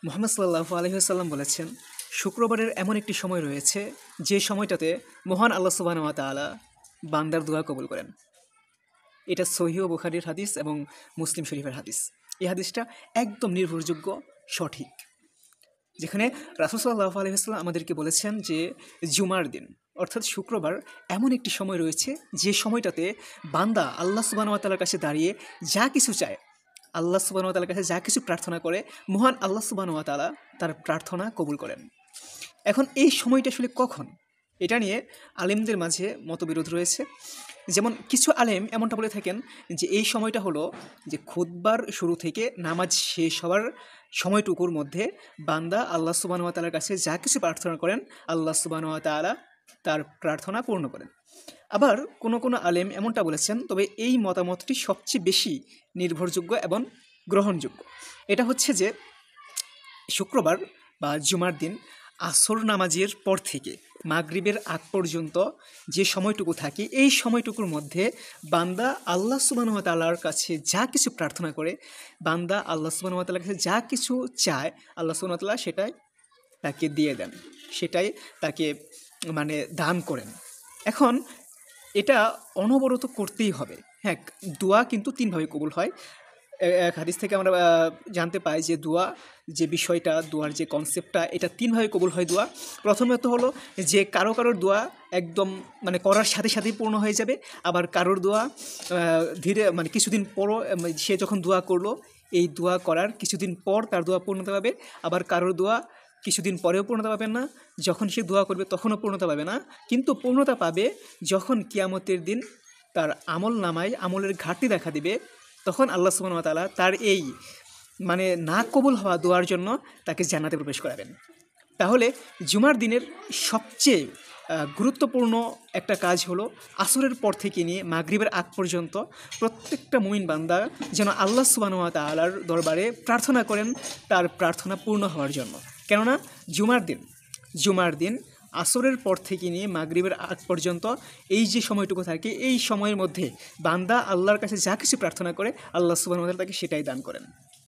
মুহাম্মদ সাল্লাল্লাহু আলাইহি ওয়াসাল্লাম বলেছেন, শুক্রবারের এমন একটি সময় রয়েছে যে সময়টাতে মহান আল্লাহ সুবহানাহু ওয়া তাআলা বান্দার দোয়া কবুল করেন। এটা সহিহ বুখারীর হাদিস এবং মুসলিম শরীফের হাদিস। এই হাদিসটা একদম নির্ভরযোগ্য, সঠিক। যেখানে রাসূল সাল্লাল্লাহু আলাইহি ওয়াসাল্লাম আমাদেরকে বলেছেন যে জুমার দিন অর্থাৎ শুক্রবার এমন একটি সময় রয়েছে যে সময়টাতে বান্দা আল্লাহ সুবহানাহু ওয়া তাআলার কাছে দাঁড়িয়ে যা কিছু চায়, আল্লাহ সুবহানাহু ওয়া তাআলার কাছে যা কিছু প্রার্থনা করে, মহান আল্লাহ সুবহানাহু ওয়া তাআলা তার প্রার্থনা কবুল করেন। এখন এই সময়টা আসলে কখন, এটা নিয়ে আলেমদের মাঝে মতবিরোধ রয়েছে। যেমন কিছু আলেম এমনটা বলে থাকেন যে এই সময়টা হলো যে খুতবার শুরু থেকে নামাজ শেষ হওয়ার সময়টুকুর মধ্যে বান্দা আল্লাহ সুবহানাহু ওয়া তাআলার কাছে যা কিছু প্রার্থনা করেন, আল্লাহ সুবহানাহু ওয়া তাআলা তার প্রার্থনা পূর্ণ করেন। আবার কোনো কোনো আলেম এমনটা বলেছেন, তবে এই মতামতটি সবচেয়ে বেশি নির্ভরযোগ্য এবং গ্রহণযোগ্য। এটা হচ্ছে যে শুক্রবার বা জুমার দিন আসর নামাজের পর থেকে মাগরিবের আগ পর্যন্ত যে সময়টুকু থাকে, এই সময়টুকুর মধ্যে বান্দা আল্লাহ সুবহানাহু ওয়া তাআলার কাছে যা কিছু প্রার্থনা করে, বান্দা আল্লাহ সুবহানাহু ওয়া তাআলার কাছে যা কিছু চায়, আল্লাহ সুবহানাহু ওয়া তাআলা সেটাই তাকে দিয়ে দেন, সেটাই তাকে দান করেন। এখন এটা অনবরত করতেই হবে। হ্যাঁ, দোয়া কিন্তু তিনভাবে কবুল হয়। এক হাদিস থেকে আমরা জানতে পাই যে দোয়া যে বিষয়টা, দোয়ার যে কনসেপ্টটা, এটা তিনভাবে কবুল হয় দোয়া। প্রথমত হলো যে কারোর দোয়া একদম করার সাথে সাথেই পূর্ণ হয়ে যাবে। আবার কারোর দোয়া ধীরে কিছুদিন পরও সে যখন দোয়া করলো, এই দোয়া করার কিছুদিন পর তার দোয়া পূর্ণতা পাবে। আবার কারোর দোয়া কিছুদিন পরেও পূর্ণতা পাবেন না, যখন সে দোয়া করবে তখনও পূর্ণতা পাবে না। কিন্তু পূর্ণতা পাবে যখন কিয়ামতের দিন তার আমল নামায় আমলের ঘাটতি দেখা দিবে, তখন আল্লাহ সুবহানাহু ওয়া তাআলা তার এই না কবুল হওয়া দোয়ার জন্য তাকে জান্নাতে প্রবেশ করাবেন। তাহলে জুমার দিনের সবচেয়ে গুরুত্বপূর্ণ একটা কাজ হলো আসরের পর থেকে নিয়ে মাগরিবের আগ পর্যন্ত প্রত্যেকটা মুমিন বান্দা যেন আল্লাহ সুবহানাহু ওয়া তাআলার দরবারে প্রার্থনা করেন তার প্রার্থনা পূর্ণ হওয়ার জন্য। কেননা জুমার দিন আসরের পর থেকে নিয়ে মাগরিবের আগ পর্যন্ত এই যে সময়টুকু থাকে, এই সময়ের মধ্যে বান্দা আল্লাহর কাছে যা কিছু প্রার্থনা করে, আল্লাহ সুবহানাহু ওয়া তাআলা তাকে সেটাই দান করেন।